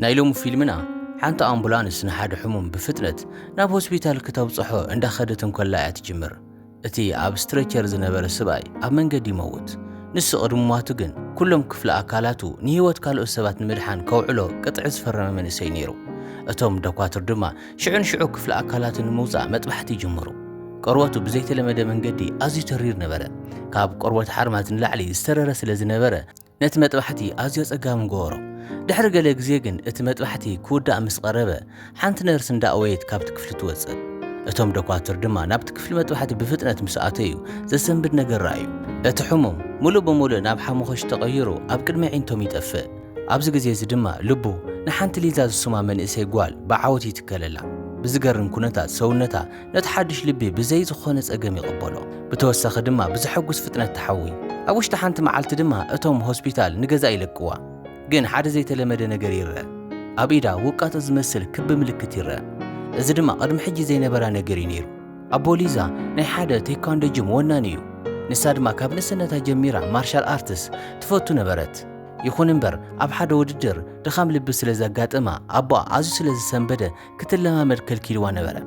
نايلوم فيلمنا حانت أمبولانس نحاد حموم بفتنة ناب هوسبيتال كتاب صحو عند خدتن كلا تجمر اتي اب ستريتشر زنبر السباي اب منقد يموت نس قدماتو جن كلهم كفل أكالاتو نيوت كالو السبات نمدحان كوعلو قطع زفر من سينيرو اتوم دكواتر دما شعو كفل أكالات الموزع مطبحتي جمرو قرواتو بزيت لمدى منقدي ازي ترير نبرة كاب قروات حرمات نلعلي استرر سلز نبرة نت مطبحتي ازي اقام غورو دحر قال غزيغن ات مطبحتي كودا امس قربه حنت نرس نداويت كابت كفل توصل اتوم دكواتر دما نابت كفل مطبحتي بفطنت مساتيو زسنبد ነገር رايو اتحمم مولو بمولو ناب حمخش تغيرو اب قدمي عينتوم يطفى ابز غزي زدما لبو نحنت ليزاز سما من اسي غوال بعوتي تكللا بزغرن كونتا سونتا نتحدش لبي بزي زخونه صقم يقبلو بتوسخ دما بزحغس فطنت تحوي اوش تحنت معلت دما اتوم هوسبيتال نغزا يلقوا ግን ሓደ ዘይተለመደ ነገር ይረአ አቢዳ ወቃት ዝመስል ክብ ምልክት ይረአ እዚ ድማ ቀድም ሕጂ ዘይነበራ ነገር ይነሩ አቦሊዛ ናይ ሓደ ቴኳንዶ ጅም ወናን እዩ ንሳ ድማ ካብ ንስነታ ጀሚራ ማርሻል አርትስ ትፈቱ ነበረት ይኹን እምበር ኣብ ሓደ ውድድር ድኻም ልብ ስለ ዘጋጠማ አባ ኣዝዩ ስለ ዝሰንበደ ክትለማመድ ከልኪልዋ ነበረ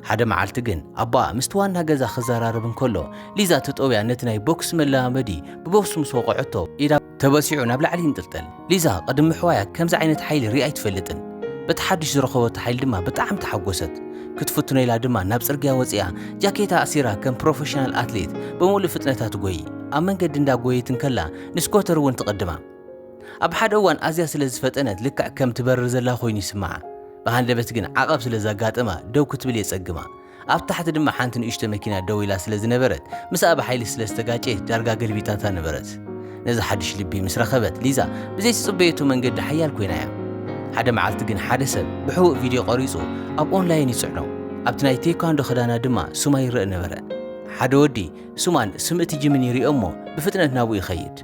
ሓደ መዓልቲ ግን አባ ምስትዋና ገዛ ክዘራርብን ከሎ ሊዛ ተጠውያ ነቲ ናይ ቦክስ መለማመዲ ብቦክስ ምስ ወقعቶ ኢዳ ተበሲዑ ናብ ላዕሊ እንጥልጠል ሊዛ ቀድም ሕዋያ ከምዚ ዓይነት ሓይሊ ሪኣይ ትፈልጥን በተሓድሽ ዝረኸበት ሓይሊ ድማ ብጣዕሚ ተሓጎሰት ክትፍትኖ ኢላ ድማ ናብ ጽርግያ ወፂያ ጃኬታ ኣሲራ ከም ፕሮፌሽናል ኣትሌት በሙሉእ ፍጥነታ ትጎይ ኣብ መንገዲ እንዳጎየትን ከላ ንስኮተር እውን ትቀድማ ኣብ ሓደ እዋን ኣዝያ ስለ ዝፈጠነት ልክዕ ከም ትበርር ዘላ ኮይኑ ይስማዓ በሃንደበት ግን ዓቐብ ስለ ዘጋጠማ ደው ክትብል የጸግማ ኣብ ታሕቲ ድማ ሓንቲ ንእሽቶ መኪና ደው ኢላ ስለ ዝነበረት ምስ ኣብ ሓይሊ ስለ ዝተጋጨት ዳርጋ ገልቢታታ ነበረት ነዚ ሓድሽ ልቢ ምስ ረኸበት ሊዛ ብዘይ ጽበየቱ መንገዲ ሓያል ኮይናያ ሓደ መዓልቲ ግን ሓደ ሰብ ብሕቡእ ቪድዮ ቀሪጹ ኣብ ኦንላይን ይጽዕኖ ኣብቲ ናይ ቴኳንዶ ክዳና ድማ ሱማ ይርአ ነበረ ሓደ ወዲ ሱማን ስምእቲ ጅምን ይሪኦሞ ብፍጥነት ናብኡ ይኸይድ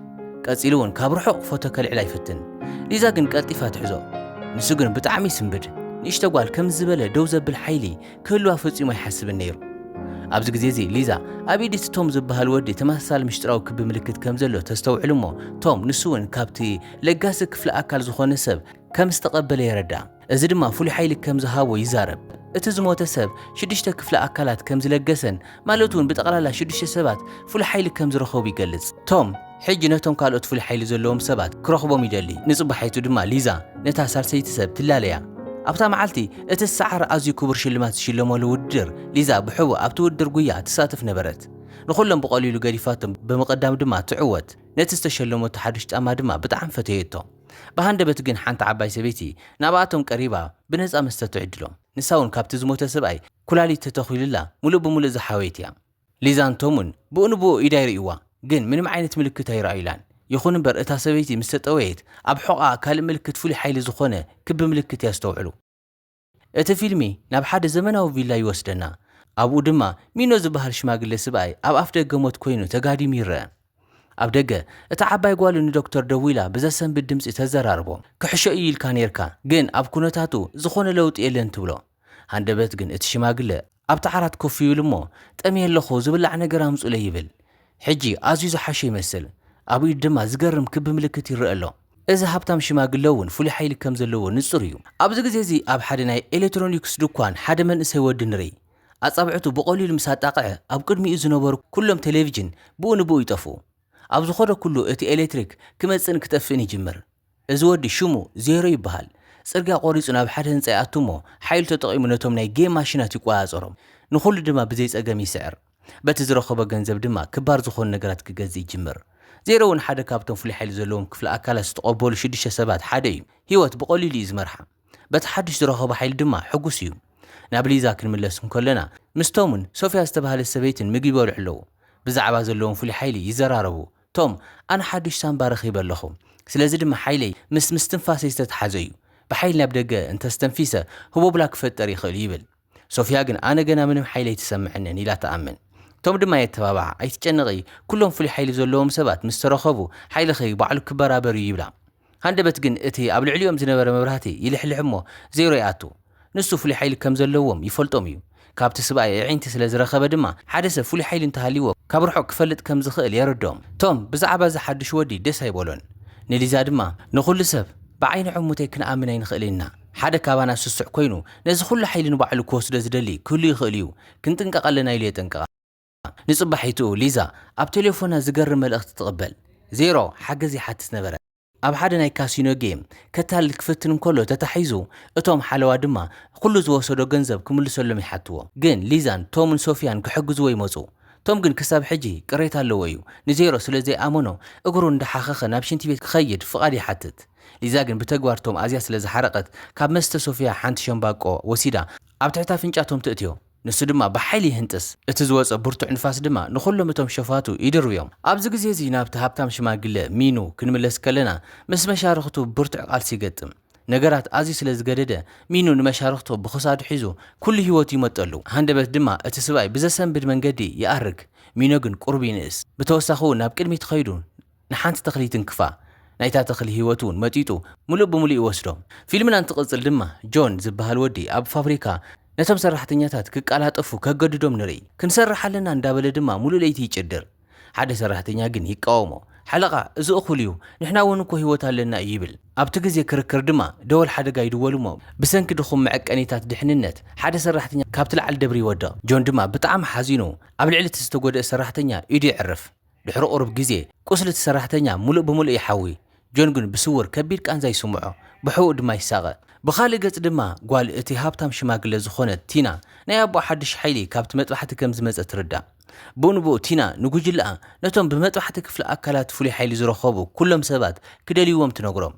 ቀጺሉ እውን ካብ ርሑቕ ፎቶ ከልዕላ ይፍትን ሊዛ ግን ቀልጢፋ ትሕዞ ንሱ ግን ብጣዕሚ ይስንብድ ንእሽተጓል ከም ዝበለ ደው ዘብል ሓይሊ ክህልዋ ፈጺሞ ይሓስብን ነይሩ ኣብዚ ግዜ እዚ ሊዛ ኣብ ኢዲት ቶም ዝበሃል ወዲ ተመሳሳሊ ምሽጥራዊ ክቢ ምልክት ከም ዘሎ ተስተውዕል እሞ ቶም ንሱ እውን ካብቲ ለጋሲ ክፍሊ ኣካል ዝኾነ ሰብ ከም ዝተቐበለ የረዳ እዚ ድማ ፍሉይ ሓይሊ ከም ዝሃቦ ይዛረብ እቲ ዝሞተ ሰብ 6 ክፍሊ ኣካላት ከም ዝለገሰን ማለት እውን ብጠቕላላ 6 ሰባት ፍሉይ ሓይሊ ከም ዝረኸቡ ይገልጽ ቶም ሕጂ ነቶም ካልኦት ፍሉይ ሓይሊ ዘለዎም ሰባት ክረኽቦም ይደሊ ንጽባሕይቱ ድማ ሊዛ ነታ ሳልሰይቲ ሰብ ትላለያ ኣብታ መዓልቲ እቲ ሰዓር ኣዝዩ ክቡር ሽልማት ዝሽለመሉ ውድድር ሊዛ ብሕቡእ ኣብቲ ውድድር ጉያ ትሳተፍ ነበረት ንኹሎም ብቐሊሉ ገዲፋቶም ብምቕዳም ድማ ትዕወት ነቲ ዝተሸለመቱ ሓድሽ ጫማ ድማ ብጣዕሚ ፈተየቶ ብሃንደበት ግን ሓንቲ ዓባይ ሰበይቲ ናብኣቶም ቀሪባ ብነፃ መስተ ትዕድሎም ንሳ እውን ካብቲ ዝሞተ ሰብኣይ ኩላሊት ተተኺሉላ ሙሉእ ብሙሉእ ዝሓወየት እያ ሊዛን ቶምን ብኡንብኡ ኢዳ ይርእይዋ ግን ምንም ዓይነት ምልክት ኣይረኣዩላን ይኹን እምበር እታ ሰበይቲ ምስ ተጠወየት ኣብ ሕቖኣ ካልእ ምልክት ፍሉይ ሓይሊ ዝኾነ ክቢ ምልክት ያስተውዕሉ እቲ ፊልሚ ናብ ሓደ ዘመናዊ ቪላ ይወስደና ኣብኡ ድማ ሚኖ ዝበሃል ሽማግለ ሰብኣይ ኣብ ኣፍ ደገ ሞት ኮይኑ ተጋዲሙ ይርአ ኣብ ደገ እታ ዓባይ ጓል ንዶክተር ደዊላ ብዘሰንብድ ድምፂ ተዘራርቦ ክሕሾ እዩ ኢልካ ነርካ ግን ኣብ ኩነታቱ ዝኾነ ለውጢ የለን ትብሎ ሃንደበት ግን እቲ ሽማግለ ኣብቲ ዓራት ኮፍ ይብል እሞ ጠምየ ኣለኹ ዝብላዕ ነገር ኣምፁለ ይብል ሕጂ ኣዝዩ ዝሓሸ ይመስል ኣብ ኢድ ድማ ዝገርም ክቢ ምልክት ይርአ ኣሎ እዚ ሃብታም ሽማግለ እውን ፍሉይ ሓይሊ ከም ዘለዎ ንጹር እዩ ኣብዚ ግዜ እዚ ኣብ ሓደ ናይ ኤሌክትሮኒክስ ድኳን ሓደ መንእሰይ ወዲ ንርኢ ኣጻብዕቱ ብቐሊሉ ምስ ኣጣቕዐ ኣብ ቅድሚኡ ዝነበሩ ኩሎም ቴሌቪዥን ብኡ ንብኡ ይጠፍኡ ኣብ ዝኸደ ኩሉ እቲ ኤሌክትሪክ ክመጽን ክጠፍእን ይጅምር እዚ ወዲ ሽሙ ዜሮ ይበሃል ጽርግያ ቆሪጹ ናብ ሓደ ህንጻ ይኣቱ እሞ ሓይሉ ተጠቒሙ ነቶም ናይ ጌም ማሽናት ይቆፃፀሮም ንኹሉ ድማ ብዘይ ጸገም ይስዕር በቲ ዝረኸበ ገንዘብ ድማ ክባር ዝኾኑ ነገራት ክገዝእ ይጅምር ዜሮ እውን ሓደ ካብቶም ፍሉይ ሓይሊ ዘለዎም ክፍሊ ኣካላት ዝተቐበሉ 6 ሰባት ሓደ እዩ ህይወት ብቐሊሉ እዩ ዝመርሓ በቲ ሓድሽ ዝረኸበ ሓይሊ ድማ ሕጉስ እዩ ናብ ሊዛ ክንምለስ እንከለና ምስቶምን ሶፊያ ዝተባሃለት ሰበይትን ምግቢ ይበልዑ ኣለዉ ብዛዕባ ዘለዎም ፍሉይ ሓይሊ ይዘራረቡ ቶም ኣነ ሓድሽ ሳንባ ረኺበ ኣለኹ ስለዚ ድማ ሓይለይ ምስ ምስትንፋሰይ ዝተተሓዘ እዩ ብሓይሊ ናብ ደገ እንተስተንፊሰ ህቦብላ ክፈጠር ይኽእል ይብል ሶፊያ ግን ኣነ ገና ምንም ሓይለይ ትሰምዐነን ኢላ ተኣምን ቶም ድማ የተባባዕ ኣይትጨነቂ ኩሎም ፍሉይ ሓይሊ ዘለዎም ሰባት ምስ ተረኸቡ ሓይልኸይ ባዕሉ ክበራበሩ ይብላ ሃንደበት ግን እቲ ኣብ ልዕሊኦም ዝነበረ መብራህቲ ይልሕልሕ እሞ ዜሮ ይኣቱ ንሱ ፍሉይ ሓይሊ ከም ዘለዎም ይፈልጦም እዩ ካብቲ ሰብኣይ ዕንቲ ስለ ዝረኸበ ድማ ሓደ ሰብ ፍሉይ ሓይሊ እንተሃልይዎ ካብ ርሑቕ ክፈልጥ ከም ዝኽእል የረድኦም ቶም ብዛዕባ ዝሓድሽ ወዲ ደስ ኣይበሎን ንሊዛ ድማ ንኹሉ ሰብ بعين عموتي كنأمن نخእል ኢና ሓደ ካባና ስስዕ ኮይኑ ነዚ ኩሉ ሓይሊ ንባዕሉ ክወስዶ ዝደሊ ኩሉ ይኽእል እዩ ክንጥንቀቕ ኣለና ኢሉ የጠንቀቓ ንጽባሒቱ ሊዛ ኣብ ቴሌፎና ዝገርም መልእኽቲ ትቕበል ዜሮ ሓገዝ ይሓትት ነበረ ኣብ ሓደ ናይ ካሲኖ ጌም ከታል ክፍትን እንከሎ ተታሒዙ እቶም ሓለዋ ድማ ኩሉ ዝወሰዶ ገንዘብ ክምልሰሎም ይሓትዎ ግን ሊዛን ቶምን ሶፊያን ክሕግዝዎ ይመፁ ቶም ግን ክሳብ ሕጂ ቅሬታ ኣለዎ እዩ ንዜሮ ስለዘይኣመኖ እግሩ እንዳሓኸኸ ናብ ሽንቲ ቤት ክኸይድ ፍቓድ ይሓትት ሊዛ ግን ብተግባር ቶም ኣዝያ ስለ ዝሓረቐት ካብ መስተ ሶፊያ ሓንቲ ሸምባቆ ወሲዳ ኣብ ትሕቲ ኣፍንጫቶም ትእትዮ ንሱ ድማ ብሓይሊ ይህንጥስ እቲ ዝወፀ ብርቱዕ ንፋስ ድማ ንኹሎም እቶም ሸፋቱ ይድርብዮም ኣብዚ ግዜ እዚ ናብቲ ሃብታም ሽማግለ ሚኑ ክንምለስ ከለና ምስ መሻርክቱ ብርቱዕ ቃልሲ ይገጥም ነገራት ኣዝዩ ስለ ዝገደደ ሚኑ ንመሻርክቱ ብኽሳዱ ሒዙ ኩሉ ህይወቱ ይመጠሉ ሃንደበት ድማ እቲ ሰብኣይ ብዘሰንብድ መንገዲ ይኣርግ ሚኑ ግን ቁርቢ ይንእስ ብተወሳኺ ናብ ቅድሚት ኸይዱ ንሓንቲ ተኽሊ ትንክፋ ናይታ ተኽሊ ህይወቱ መጢጡ ሙሉእ ብሙሉእ ይወስዶ ፊልምና እንትቕፅል ድማ ጆን ዝበሃል ወዲ ኣብ ፋብሪካ ነቶም ሰራሕተኛታት ክቃላጠፉ ከገድዶም ንርኢ ክንሰርሕ ኣለና እንዳበለ ድማ ሙሉእ ለይቲ ይጭድር ሓደ ሰራሕተኛ ግን ይቃወሞ ሓለቓ እዚ እኹል እዩ ንሕና እውን እኮ ህይወት ኣለና ይብል ኣብቲ ግዜ ክርክር ድማ ደወል ሓደጋ ይድወሉሞ ብሰንኪ ድኹም መዐቀኒታት ድሕንነት ሓደ ሰራሕተኛ ካብቲ ልዓል ደብሪ ይወድቕ ጆን ድማ ብጣዕሚ ሓዚኑ ኣብ ልዕሊ እቲ ዝተጎድአ ሰራሕተኛ ኢዱ ይዕርፍ ድሕሪ ቁርብ ግዜ ቁስሊ እቲ ሰራሕተኛ ሙሉእ ብሙሉእ ይሓዊ ጆን ግን ብስውር ከቢድ ቃንዛ ይስምዖ ብሕውኡ ድማ ይሳቐ ብኻልእ ገጽ ድማ ጓል እቲ ሃብታም ሽማግለ ዝኾነት ቲና ናይ ኣቦ ሓድሽ ሓይሊ ካብቲ መጥባሕቲ ከም ዝመፀ ትርዳእ ብኡንብኡ ቲና ንጉጅላኣ ነቶም ብመጥባሕቲ ክፍሊ ኣካላት ፍሉይ ሓይሊ ዝረኸቡ ኩሎም ሰባት ክደልይዎም ትነግሮም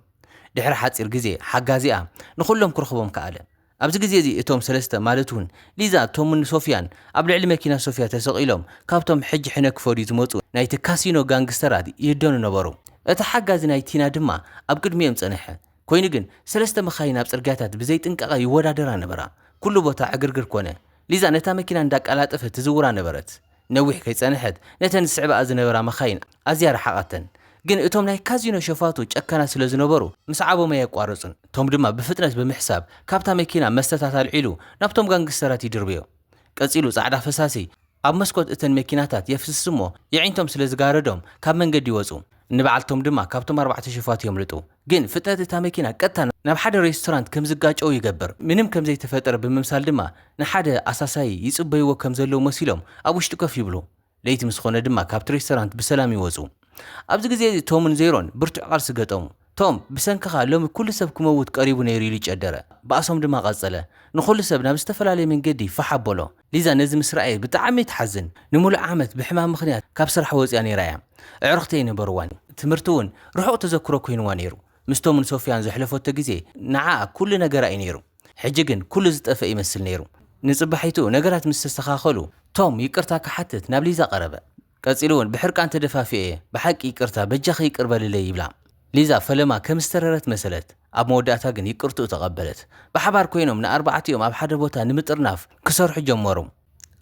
ድሕሪ ሓፂር ግዜ ሓጋዚኣ ንኹሎም ክረኽቦም ከኣለ ኣብዚ ግዜ እዚ እቶም ሰለስተ ማለት እውን ሊዛ ቶምን ሶፊያን ኣብ ልዕሊ መኪና ሶፊያ ተሰቒሎም ካብቶም ሕጂ ሕነ ክፈድዩ ዝመፁ ናይቲ ካሲኖ ጋንግስተራት ይህደኑ ነበሩ እቲ ሓጋዚ ናይ ቲና ድማ ኣብ ቅድሚኦም ጸንሐ ኮይኑ ግን ሰለስተ መኻይን ኣብ ጽርግያታት ብዘይ ጥንቃቐ ይወዳደራ ነበራ ኩሉ ቦታ ዕግርግር ኮነ ሊዛ ነታ መኪና እንዳቃላጠፈት ትዝውራ ነበረት ነዊሕ ከይጸንሐት ነተን ዝስዕባኣ ዝነበራ መኻይን ኣዝያ ረሓቐተን ግን እቶም ናይ ካዚኖ ሸፋቱ ጨካና ስለ ዝነበሩ ምስ ዓቦም ኣየቋረፁን ቶም ድማ ብፍጥነት ብምሕሳብ ካብታ መኪና መስተታት ኣልዒሉ ናብቶም ጋንግስተራት ይድርብዮ ቀፂሉ ጻዕዳ ፈሳሲ ኣብ መስኮት እተን መኪናታት የፍስስሞ የዒንቶም ስለ ዝጋረዶም ካብ መንገዲ ይወፁ ንበዓልቶም ድማ ካብቶም 4 ሸፋት የምልጡ ግን ፍጥነት እታ መኪና ቀጥታ ናብ ሓደ ሬስቶራንት ከም ዝጋጨው ይገብር ምንም ከም ዘይተፈጠረ ብምምሳል ድማ ንሓደ ኣሳሳይ ይጽበይዎ ከም ዘለው መሲሎም ኣብ ውሽጢ ኮፍ ይብሉ ለይቲ ምስ ኾነ ድማ ካብቲ ሬስቶራንት ብሰላም ይወፁ ኣብዚ ግዜ ቶምን ዜሮን ብርቱዕ ቃልሲ ገጠሙ ቶም ብሰንከኻ ሎሚ ኩሉ ሰብ ክመውት ቀሪቡ ነይሩ ኢሉ ይጨደረ በኣሶም ድማ ቀጸለ ንኹሉ ሰብ ናብ ዝተፈላለየ መንገዲ ፈሓበሎ ሊዛ ነዚ ምስ ረኣየ ብጣዕሚ ትሓዝን ንሙሉእ ዓመት ብሕማም ምኽንያት ካብ ስራሕ ወፂያ ነይራ እያ ዕርኽቲ ነበርዋን ትምህርቲ እውን ርሑቕ ተዘክሮ ኮይንዋ ነይሩ ምስቶምን ሶፊያን ዘሕለፈቶ ግዜ ንዓኣ ኩሉ ነገር ኣይ ነይሩ ሕጂ ግን ኩሉ ዝጠፈ ይመስል ነይሩ ንጽባሒቱ ነገራት ምስ ተስተኻኸሉ ቶም ይቅርታ ክሓትት ናብ ሊዛ ቀረበ ቀፂሉ እውን ብሕርቃን ተደፋፊአ ብሓቂ ይቅርታ በጃኺ ይቅር በልለይ ይብላ ሊዛ ፈለማ ከም ዝተረረት መሰለት ኣብ መወዳእታ ግን ይቅርትኡ ተቐበለት ብሓባር ኮይኖም ንኣርባዕቲኦም ኣብ ሓደ ቦታ ንምጥርናፍ ክሰርሑ ጀመሩ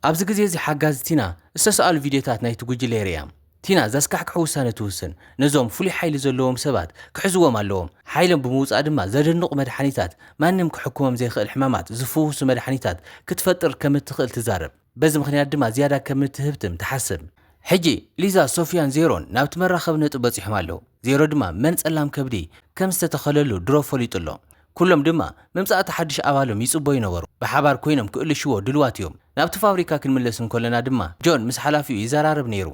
ኣብዚ ግዜ እዚ ሓጋዝ ቲና ዝተሰኣሉ ቪድዮታት ናይቲ ጉጅለ የርእያ ቲና ዘስካሕክሕ ውሳነ ትውስን ነዞም ፍሉይ ሓይሊ ዘለዎም ሰባት ክሕዝዎም ኣለዎም ሓይሎም ብምውፃእ ድማ ዘደንቑ መድሓኒታት ማንም ክሕክሞም ዘይኽእል ሕማማት ዝፍውሱ መድሓኒታት ክትፈጥር ከም እትኽእል ትዛረብ በዚ ምኽንያት ድማ ዝያዳ ከም እትህብትም ትሓስብ ሕጂ ሊዛ ሶፊያን ዜሮን ናብቲ መራኸቢ ነጥብ በፂሖም ኣለዉ ዜሮ ድማ መን ጸላም ከብዲ ከም ዝተተኸለሉ ድሮ ፈሊጡሎ ኩሎም ድማ መምጻእቲ ሓድሽ ኣባሎም ይጽበዩ ነበሩ ብሓባር ኮይኖም ክእልሽዎ ድልዋት እዮም ናብቲ ፋብሪካ ክንምለስ እንከለና ድማ ጆን ምስ ሓላፊኡ ይዘራርብ ነይሩ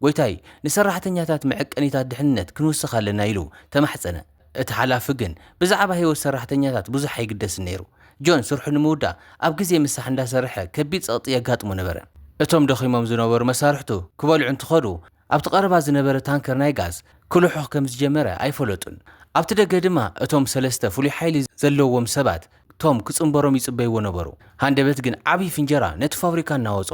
ጎይታይ ንሰራሕተኛታት መዐቀኒታት ድሕንነት ክንውስኽ ኣለና ኢሉ ተማሕፀነ እቲ ሓላፊ ግን ብዛዕባ ህይወት ሰራሕተኛታት ብዙሕ ኣይግደስን ነይሩ ጆን ስርሑ ንምውዳእ ኣብ ግዜ ምሳሕ እንዳሰርሐ ከቢድ ጸቕጢ የጋጥሞ ነበረ እቶም ደኺሞም ዝነበሩ መሳርሕቱ ክበልዑ እንትኸዱ ኣብቲ ቀረባ ዝነበረ ታንከር ናይ ጋዝ ክልሑኽ ከም ዝጀመረ ኣይፈለጡን ኣብቲ ደገ ድማ እቶም ሰለስተ ፍሉይ ሓይሊ ዘለዎም ሰባት ቶም ክጽንበሮም ይጽበይዎ ነበሩ ሃንደበት ግን ዓብይ ፍንጀራ ነቲ ፋብሪካ እናወጾ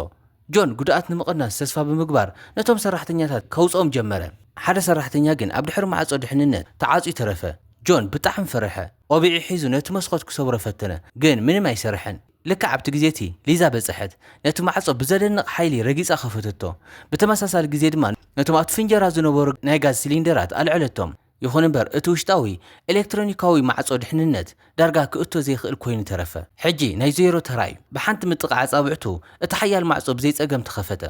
ጆን ጉድኣት ንምቕናስ ተስፋ ብምግባር ነቶም ሰራሕተኛታት ከውጾም ጀመረ ሓደ ሰራሕተኛ ግን ኣብ ድሕሪ ማዕጾ ድሕንነት ተዓጽዩ ተረፈ ጆን ብጣዕሚ ፈረሐ ቆቢዕ ሒዙ ነቲ መስኮት ክሰብሮ ፈተነ ግን ምንም ኣይሰርሐን ልክዕ ኣብቲ ግዜቲ ሊዛ በጽሐት ነቲ ማዕጾ ብዘደንቕ ሓይሊ ረጊጻ ኸፈተቶ ብተመሳሳሊ ግዜ ድማ ነቶም ኣብቲ ፍንጀራ ዝነበሩ ናይ ጋዝ ሲሊንደራት ኣልዕለቶም ይኹን እምበር እቲ ውሽጣዊ ኤሌክትሮኒካዊ ማዕጾ ድሕንነት ዳርጋ ክእቶ ዘይኽእል ኮይኑ ተረፈ ሕጂ ናይ ዜሮ ተራዩ ብሓንቲ ምጥቃ ዓጻብዕቱ እቲ ሓያል ማዕጾ ብዘይጸገም ተኸፈተ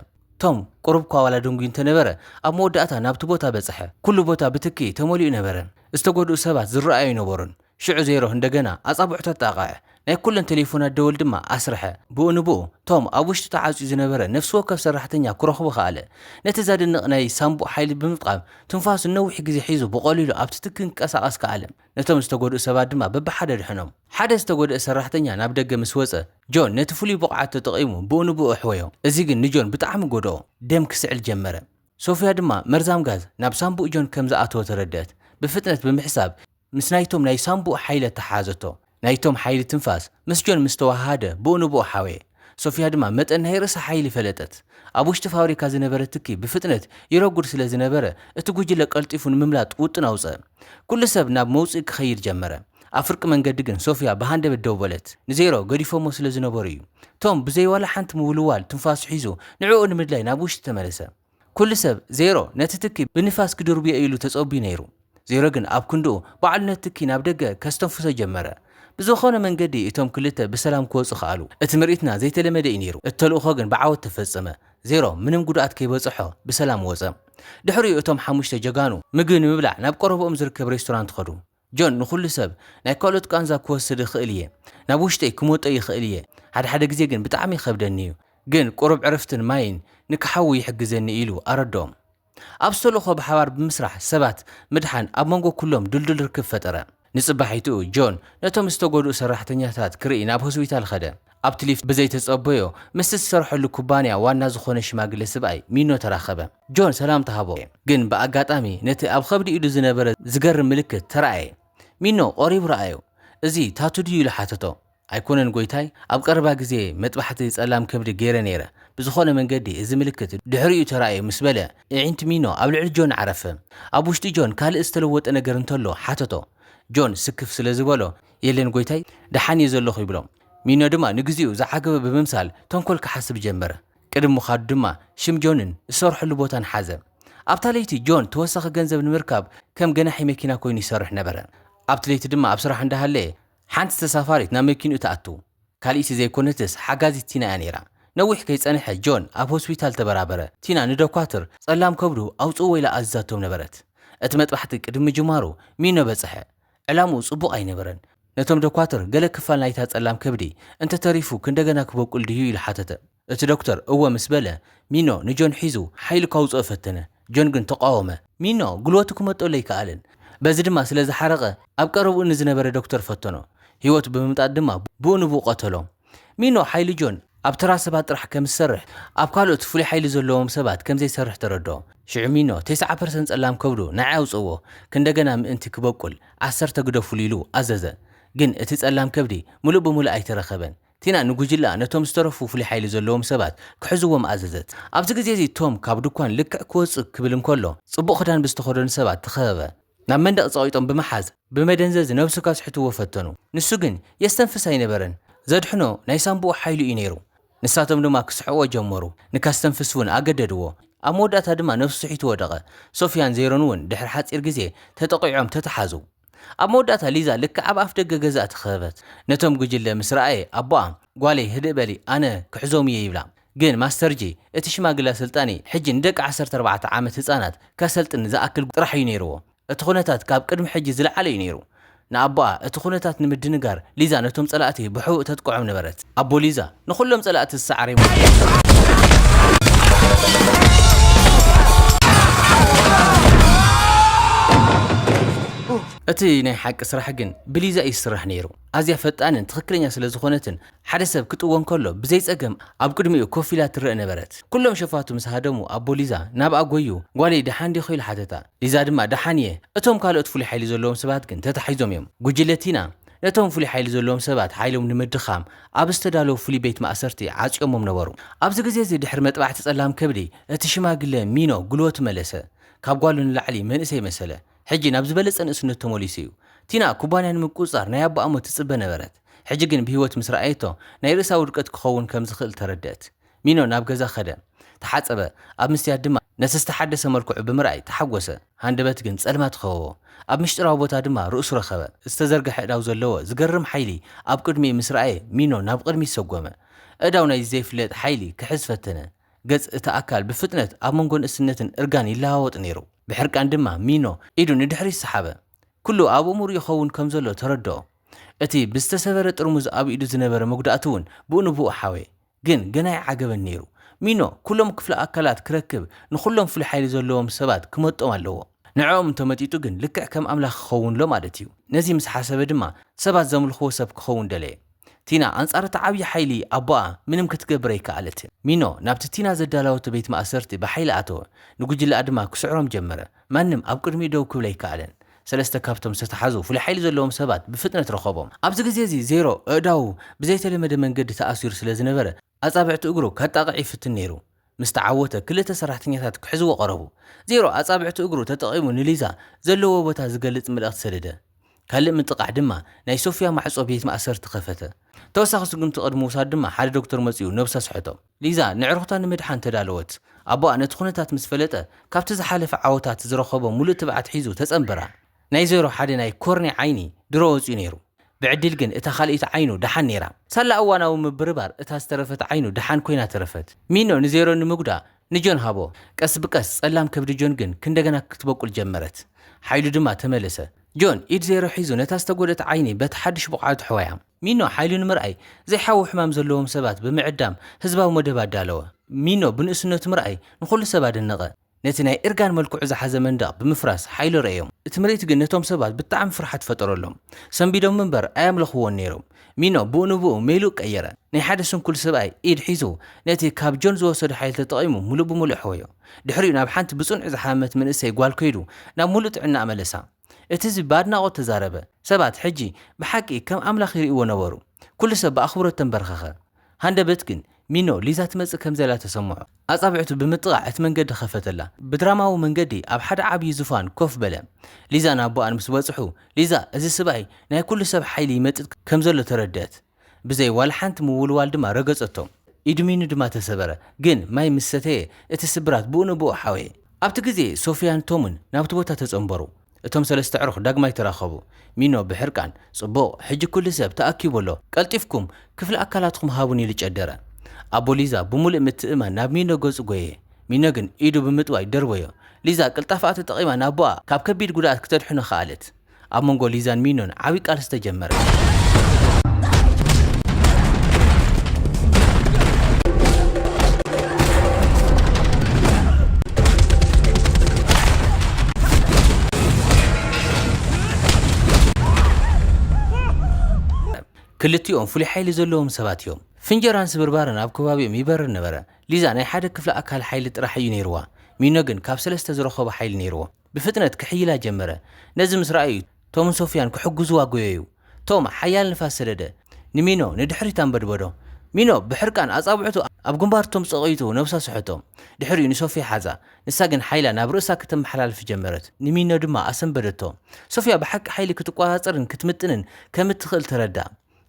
ቶም ቁርብ ኳዋላ ደንጉ እንተነበረ ኣብ መወዳእታ ናብቲ ቦታ በጽሐ ኩሉ ቦታ ብትኪ ተመሊኡ ነበረ استقودوا سبات زرعي نورن شعو زيرو هندقنا أصابع تتاقع ናይ ኩለን ቴሌፎናት ደወል ድማ ኣስርሐ ብኡንብኡ ቶም ኣብ ውሽጢ ተዓፅዩ ዝነበረ ነፍሲ ወከፍ ሰራሕተኛ ክረኽቡ ከኣለ ነቲ ዘድንቕ ናይ ሳምቡእ ሓይሊ ብምጥቃም ትንፋሱ ነዊሕ ግዜ ሒዙ ብቐሊሉ ኣብቲ ትክ ክንቀሳቐስ ከኣለ ነቶም ዝተጎድኡ ሰባት ድማ በብሓደ ድሕኖም ሓደ ዝተጎድአ ሰራሕተኛ ናብ ደገ ምስ ወፀ ጆን ነቲ ፍሉይ ብቕዓት ተጠቒሙ ብኡንብኡ ኣሕወዮ እዚ ግን ንጆን ብጣዕሚ ጎድኦ ደም ክስዕል ጀመረ ሶፊያ ድማ መርዛም ጋዝ ናብ ሳምቡእ ጆን ከም ዝኣተወ ተረድአት ብፍጥነት ብምሕሳብ ምስ ናይቶም ናይ ሳምቡእ ሓይለ ተሓዘቶ ናይቶም ሓይሊ ትንፋስ ምስ ጆን ምስተዋሃደ ብኡንብኡ ሓወየ ሶፊያ ድማ መጠን ናይ ርእሲ ሓይሊ ፈለጠት ኣብ ውሽጢ ፋብሪካ ዝነበረ ትኪ ብፍጥነት ይረጉድ ስለ ዝነበረ እቲ ጉጅለ ቀልጢፉ ንምምላጥ ውጥን ኣውፅአ ኩሉ ሰብ ናብ መውፅኢ ክኸይድ ጀመረ ኣብ ፍርቂ መንገዲ ግን ሶፊያ ብሃንደበት ደው በለት ንዜሮ ገዲፎሞ ስለ ዝነበሩ እዩ ቶም ብዘይዋላ ሓንቲ ምውልዋል ትንፋሱ ሒዙ ንዕኡ ንምድላይ ናብ ውሽጢ ተመለሰ ኩሉ ሰብ ዜሮ ነቲ ትኪ ብንፋስ ክድርብዮ ኢሉ ተጸቢዩ ነይሩ ዜሮ ግን ኣብ ክንድኡ ባዕሉ ነቲ ትኪ ናብ ደገ ከስተንፍሶ ጀመረ ብዝኾነ መንገዲ እቶም ክልተ ብሰላም ክወፁ ከኣሉ እቲ ምርኢትና ዘይተለመደ እዩ ነይሩ እተልእኾ ግን ብዓወት ተፈጸመ ዜሮ ምንም ጉድኣት ከይበፅሖ ብሰላም ወፀ ድሕሪኡ እቶም ሓሙሽተ ጀጋኑ ምግቢ ንምብላዕ ናብ ቀረብኦም ዝርከብ ሬስቶራንት ኸዱ ጆን ንኹሉ ሰብ ናይ ካልኦት ቃንዛ ክወስድ ይኽእል እየ ናብ ውሽጠይ ክመጦ ይኽእል እየ ሓደ ግዜ ግን ብጣዕሚ ይኸብደኒ እዩ ግን ቁሩብ ዕረፍትን ማይን ንክሓዊ ይሕግዘኒ ኢሉ ኣረዶም ኣብ ዝተልእኾ ብሓባር ብምስራሕ ሰባት ምድሓን ኣብ መንጎ ኩሎም ድልድል ርክብ ፈጠረ ንጽባሒቱ ጆን ነቶም ዝተጎድኡ ሰራሕተኛታት ክርኢ ናብ ሆስፒታል ኸደ ኣብቲ ሊፍት ብዘይተጸበዮ ምስ ዝሰርሐሉ ኩባንያ ዋና ዝኾነ ሽማግለ ሰብኣይ ሚኖ ተራኸበ ጆን ሰላም ተሃቦ ግን ብኣጋጣሚ ነቲ ኣብ ከብዲ ኢዱ ዝነበረ ዝገርም ምልክት ተረኣየ ሚኖ ቆሪቡ ረኣዮ እዚ ታቱ ድዩ ኢሉ ሓተቶ ኣይኮነን ጎይታይ ኣብ ቀረባ ግዜ መጥባሕቲ ጸላም ከብዲ ገይረ ነይረ ብዝኾነ መንገዲ እዚ ምልክት ድሕሪኡ ተረኣየ ምስ በለ ዕንቲ ሚኖ ኣብ ልዕሊ ጆን ዓረፈ ኣብ ውሽጢ ጆን ካልእ ዝተለወጠ ነገር እንተሎ ሓተቶ ጆን ስክፍ ስለ ዝበሎ የለን ጎይታይ ደሓን እየ ዘለኹ ይብሎም ሚኖ ድማ ንግዚኡ ዝዓገበ ብምምሳል ተንኮል ክሓስብ ጀመረ ቅድሚ ምኻዱ ድማ ሽም ጆንን ዝሰርሐሉ ቦታን ሓዘ ኣብታ ለይቲ ጆን ተወሳኺ ገንዘብ ንምርካብ ከም ገናሒ መኪና ኮይኑ ይሰርሕ ነበረ ኣብቲ ለይቲ ድማ ኣብ ስራሕ እንዳሃለየ ሓንቲ ተሳፋሪት ናብ መኪንኡ ተኣቱ ካልእቲ ዘይኮነትስ ሓጋዚት ቲና እያ ነይራ ነዊሕ ከይጸንሐ ጆን ኣብ ሆስፒታል ተበራበረ ቲና ንዶኳትር ጸላም ከብዱ ኣውፅኡ ወይላ ኣዝዛቶም ነበረት እቲ መጥባሕቲ ቅድሚ ጅማሩ ሚኖ በጽሐ ዕላሙ ጽቡቕ ኣይነበረን ነቶም ዶኳትር ገለ ክፋል ናይታ ጸላም ከብዲ እንተተሪፉ ክንደገና ክበቁል ድዩ ኢሉ ሓተተ እቲ ዶክተር እወ ምስ በለ ሚኖ ንጆን ሒዙ ሓይሉ ካውፅኦ ፈተነ ጆን ግን ተቃወመ ሚኖ ጉልበቱ ክመጠሎ ይከኣልን በዚ ድማ ስለ ዝሓረቐ ኣብ ቀረብኡ ንዝነበረ ዶክተር ፈተኖ ህይወቱ ብምምጣት ድማ ብኡንብኡ ቀተሎ ሚኖ ሓይሊ ጆን ኣብ ተራ ሰባት ጥራሕ ከም ዝሰርሕ ኣብ ካልኦት ፍሉይ ሓይሊ ዘለዎም ሰባት ከም ዘይሰርሕ ተረድኦ ሽዑ ሚኖ 9% ጸላም ከብዱ ናይ ኣውፅዎ ክንደገና ምእንቲ ክበቁል 10 ግደፉሉ ኢሉ ኣዘዘ ግን እቲ ጸላም ከብዲ ሙሉእ ብሙሉእ ኣይተረኸበን ቲና ንጉጅላ ነቶም ዝተረፉ ፍሉይ ሓይሊ ዘለዎም ሰባት ክሕዝዎም ኣዘዘት ኣብዚ ግዜ እዚ ቶም ካብ ድኳን ልክዕ ክወፅእ ክብል እንከሎ ጽቡቕ ክዳን ብዝተኸደኑ ሰባት ተኸበበ ናብ መንደቕ ጸቒጦም ብምሓዝ ብመደንዘዝ ነብሱ ካስሕትዎ ፈተኑ ንሱ ግን የስተንፍስ ኣይነበረን ዘድሕኖ ናይ ሳምቡእ ሓይሉ እዩ ነይሩ ንሳቶም ድማ ክስሕዎ ጀመሩ ንካስተንፍስ እውን ኣገደድዎ ኣብ መወዳእታ ድማ ነፍሱ ሒቱ ወደቐ ሶፊያን ዜሮን እውን ድሕሪ ሓፂር ግዜ ተጠቂዖም ተተሓዙ ኣብ መወዳእታ ሊዛ ልክ ኣብ ኣፍ ደገ ገዛ ተኸበት ነቶም ጉጅለ ምስ ረኣየ ኣቦኣ ጓለይ ህድእ በሊ ኣነ ክሕዞም እየ ይብላ ግን ማስተርጂ እቲ ሽማግለ ስልጣኒ ሕጂ ንደቂ 14 ዓመት ህፃናት ከሰልጥን ዝኣክል ጥራሕ እዩ ነይርዎ እቲ ኩነታት ካብ ቅድሚ ሕጂ ዝለዓለ እዩ ነይሩ ንኣቦኣ እቲ ኩነታት ንምድንጋር ሊዛ ነቶም ጸላእቲ ብሕቡእ ተጥቅዖም ነበረት ኣቦ ሊዛ ንኹሎም ጸላእቲ ዝሰዓረሙ እቲ ናይ ሓቂ ስራሕ ግን ብሊዛ ይስራሕ ነይሩ ኣዝያ ፈጣንን ትኽክለኛ ስለ ዝኾነትን ሓደ ሰብ ክጥወን ከሎ ብዘይ ጸገም ኣብ ቅድሚኡ ኮፍ ኢላ ትርአ ነበረት ኩሎም ሸፋቱ ምስ ሃደሙ ኣቦ ሊዛ ናብ ኣጎዩ ጓለይ ደሓን ዲኹ ኢሉ ሓተታ ሊዛ ድማ ደሓን እየ እቶም ካልኦት ፍሉይ ሓይሊ ዘለዎም ሰባት ግን ተታሒዞም እዮም ጉጅለቲና ነቶም ፍሉይ ሓይሊ ዘለዎም ሰባት ሓይሎም ንምድኻም ኣብ ዝተዳለዉ ፍሉይ ቤት ማእሰርቲ ዓጽዮሞም ነበሩ ኣብዚ ግዜ እዚ ድሕሪ መጥባዕቲ ጸላም ከብዲ እቲ ሽማግለ ሚኖ ጉልበቱ መለሰ ካብ ጓሉ ንላዕሊ መንእሰይ መሰለ ሕጂ ናብ ዝበለጸ ንእስነት ተመሊሱ እዩ ቲና ኩባንያ ንምቁጻር ናይ ኣቦኣ ሞት ትጽበ ነበረት ሕጂ ግን ብህይወት ምስ ረኣየቶ ናይ ርእሳ ውድቀት ክኸውን ከም ዝኽእል ተረድአት ሚኖ ናብ ገዛ ኸደ ተሓጸበ ኣብ ምስትያት ድማ ነቲ ዝተሓደሰ መልክዑ ብምርኣይ ተሓጐሰ ሃንደበት ግን ጸልማት ኸበቦ ኣብ ምሽጥራዊ ቦታ ድማ ርእሱ ረኸበ ዝተዘርግሐ እዳው ዘለዎ ዝገርም ሓይሊ ኣብ ቅድሚ ምስ ረኣየ ሚኖ ናብ ቅድሚ ሰጎመ እዳው ናይ ዘይፍለጥ ሓይሊ ክሕዝ ፈተነ ገጽ እቲ ኣካል ብፍጥነት ኣብ መንጎ ንእስነትን እርጋን ይለዋወጥ ነይሩ ብሕርቃን ድማ ሚኖ ኢዱ ንድሕሪ ሰሓበ كله أبو أمور يخون كمزلو تردو أتي بستسبر ترمز أبو إيدو زنبر مقدأتون بونبو حاوي جناي عجبن نيرو مينو كلهم كفل أكلات كركب نخلهم في الحيل زلهم سبات كمتهم اللو نعوم تمتيتو جن لك كم أملاخ خون لو مادتيو نزي مسحاسة بدما سبات زمل خوسب خون دلي تينا أنصار تعبي حيلي أبا منهم كتقبري كالتين مينو نابت تينا زدالو تبيت مأسرتي بحيل أتو نقول أدما كسعرهم جمرة مانم أبقر ميدو كولي كالن سلسته كابتم ستحزو في الحيل زلهم سبات بفتنة رخوبهم أبز جزيزي زيرو أداو بزيت لمد من قد تأثير سلازنبرة أصابعت أجرو كتقعي في التنيرو مستعوته كل تسرحتنيات كحزو وقربو زيرو أصابعت أجرو تتقيمو نليزا زلو بوتا زقلت ملأت سلده كل من تقع دما ناي صوفيا مع صوبيت ما أسرت خفته توسخ سقم تقدمو صار دما حال دكتور مزيو نفسه صحته ليزا نعرفتا نمدحان تدالوت أبا أنا تخونتات مسفلته كابت زحالف عوتات زرخوبه مولو تبعت حيزو تسأمبرا ناي زيرو حادي ناي كورني عيني دروز ينيرو بعدل جن اتخليت عينو دحان نيرا سلا أوانا ومبربار اتاسترفت عينو دحان كوينا ترفت مينو نزيرو نمقدا نجون هابو كس بكس سلام كبد جون جن كندغنا كتبقل جمرت حيلو دما تملسه جون إيد زيرو حيزو نتاستقولت عيني بتحدش بقعد حوايا مينو حيلو نمرأي زي حاو حمام زلوهم سبات بمعدام هزباو مدبات دالوه مينو بنقسنو تمرأي نخل سبات النغا نتناي إرقان ملكو عزا حزمن داق بمفراس حيلو رأيهم اتمريت قنتهم سبات بالطعم فرحة فتروا لهم سنبيدهم منبر ايام لخوان نيرهم مينو بو ميلو كأيرا ناي حادثون كل سباي إيد حيزو نتي كاب جونز وصد حيل تطعيمو ملو بملو حويو دحريو نابحانت بصون عزا حامت من اسي قوال كيدو ناب ملو تعنا عملسا اتزي بادنا او تزاربه سبات حجي بحكي كم أملاخ يريقو نورو كل سبا أخبرو تنبرخخه هاندا بتكن مينو ليزا تمزق كم زي لا تسمعو أصابعتو بمطقع اتمنقد خفت الله بدراماو منقدي أب حد عابي زفان كوف بلا ليزا نابو أن مسوصحو ليزا ازي سباي ناي كل سب حيلي متق كم زي تردات بزي والحانت مول والدما رقصتو إدمينو دما تسبره جن ماي مستيه اتسبرات بو حاوي أبتقزي سوفيان تومن نابتبوتا تسنبرو اتم سلسته عرخ داغماي تراخبو مينو بحركان صبو حج كل سب تاكيبولو قلطيفكم كفل اكلاتكم هابوني لچدره ابو ليزا بمول متئما ناب مينو غص غوي مينو گن ايدو بمطواي دربيو ليزا قلطافات تقيما نابوا كاب كبيد غدات كتدحنو خالت اب منغو ليزان مينون عوي قال استجمر كلتيهم فلي حيل زلهم سباتيهم فنجران سبربارن اب كبابي يبرر نبره ليزا ناي حدا كفل اكل حيل طرح ينيروا مينو گن كاب سلسته زرخوب حيل نيروا بفتنه كحيلا جمره نزم سرايو توم سفيان كحجزوا غويو توم حيال نفاس سدده نمينو ندحريتان بدبدو مينو بحركان اصابعتو اب جنبارتهم صقيتو نفسا سحتو دحري نسوفي حازا نساغن حيلا نابرسا كتم حلال في جمرت نمينو دما اسنبدتو صوفيا بحق حيل كتقواصرن كتمتنن كمتخل تردا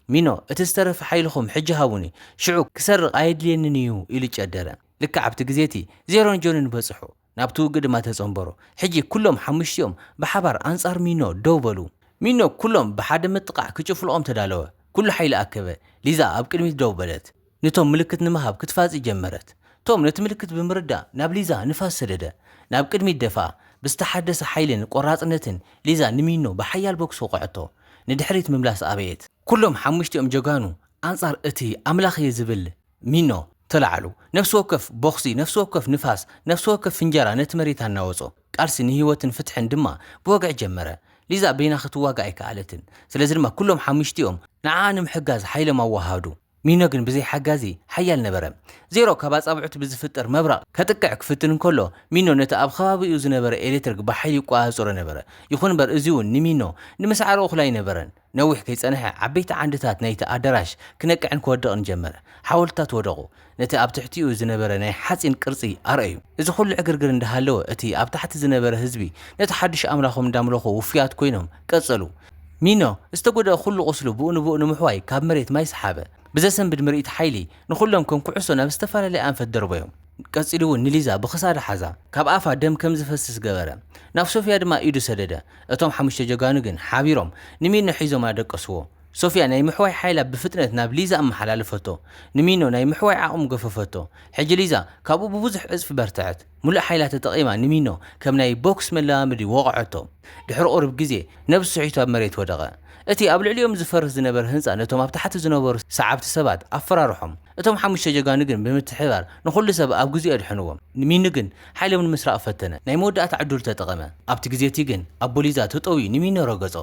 مينو اتسترف حيلكم حجهاوني شعو كسرق ايدليننيو الى جدره لك عبت غزيتي زيرون جونن بصحو نابتو قد ما تصنبرو حجي كلهم حمشيوم بحبر انصار مينو دوبلو مينو كلهم بحد متقع كچفلهم تدالو كل حيل اكبه لذا ابقدمي دوبلت نتوم ملكت نمهاب كتفاز جمرت توم نتملكت بمردا ناب ليزا نفاس سدده ناب قدمي دفا بستحدث حيلن قراصنتن ليزا نمينو بحيال بوكس وقعتو ندحريت مملاس ابيت كلهم حمشتهم جوغانو انصار اتي املاخ يزبل مينو طلعلو نفس وقف بوخسي نفس وقف نفاس نفس وقف فنجرة نتمريت هنوصو قارسي نهيوتن فتحن دما بوقع جمرة لذا بينا خط واقع كالتن سلازل كلهم حمشتهم نعانم حجاز حيل ما وهادو مينو جن بزي حجازي حيال نبره زيرو كباس ابعت بزفتر مبرق كتقع كفتن كله مينو نتا اب خبابي يوز نبره الكتريك بحيل قاصور نبره يكون بر ازيون نمينو نمسعرو خلاي نبرن نوح كيصنح عبيت عندتات نيتا ادراش كنقعن كودقن جمره حاولتات ودقو نتا اب تحتيو زنبره ناي حصين قرصي ارأيو اذا كل عغرغر اندهالو اتي اب تحت زنبره حزبي نتا حدش املاخهم داملخو وفيات كوينهم قصلو مينو استغودا كل قسلو بؤن محواي كاب مريت ما يسحابه بزسن بدمريت حيلي نخلهم كم كعسونا مستفاله لان فدربيهم قصيلو نليزا بخساره حزا كاب افا دم كم زفسس غبره ناف صوفيا دما ايدو سدده اتوم حمشته جوغانو گن حابيروم نمين حيزو ما دقسو ሶፊያ ናይ ምሕዋይ ሓይላ ብፍጥነት ናብ ሊዛ ኣመሓላለፈቶ ንሚኖ ናይ ምሕዋይ ዓቕሙ ገፈፈቶ ሕጂ ሊዛ ካብኡ ብብዙሕ እፅፊ በርትዐት ሙሉእ ሓይላ ተጠቒማ ንሚኖ ከም ናይ ቦክስ መለማመዲ ወቕዖቶ ድሕሪ ቁርብ ግዜ ነብሱ ስሒቱ ኣብ መሬት ወደቐ እቲ ኣብ ልዕሊኦም ዝፈርስ ዝነበረ ህንፃ ነቶም ኣብ ታሕቲ ዝነበሩ ሰዓብቲ ሰባት ኣፈራርሖም እቶም ሓሙሽተ ጀጋኑ ግን ብምትሕባር ንኹሉ ሰብ ኣብ ግዜኡ ኣድሕንዎም ንሚኑ ግን ሓይሎም ንምስራቕ ፈተነ ናይ መወዳእታ ዕድል ተጠቐመ ኣብቲ ግዜ እቲ ግን ኣቦ ሊዛ ተጠዊ ንሚኖ ረገጾ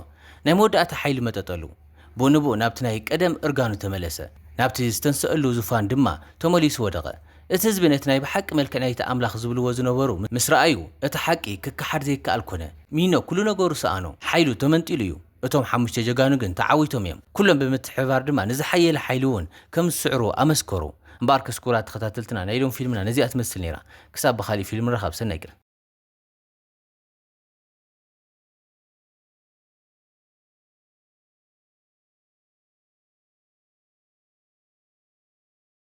ናይ መወዳእታ ሓይሊ መጠጠሉ ብንብኡ ናብቲ ናይ ቀደም እርጋኑ ተመለሰ ናብቲ ዝተንስአሉ ዙፋን ድማ ተመሊሱ ወደቐ እቲ ህዝቢ ነቲ ናይ ብሓቂ መልክዕ ናይቲ ኣምላኽ ዝብልዎ ዝነበሩ ምስ ረኣዩ እቲ ሓቂ ክከሓድ ዘይከኣል ኮነ ሚኖ ኩሉ ነገሩ ሰኣኖ ሓይሉ ተመንጢሉ እዩ እቶም ሓሙሽተ ጀጋኑ ግን ተዓዊቶም እዮም ኩሎም ብምትሕባር ድማ ንዝሓየለ ሓይሊ እውን ከም ዝስዕሩ ኣመስከሩ እምበኣር ከስኩራት ተኸታተልትና ናይ ሎም ፊልምና ነዚኣ ትመስል ነይራ ክሳብ ብኻሊእ ፊልም ረኻብ ሰናይ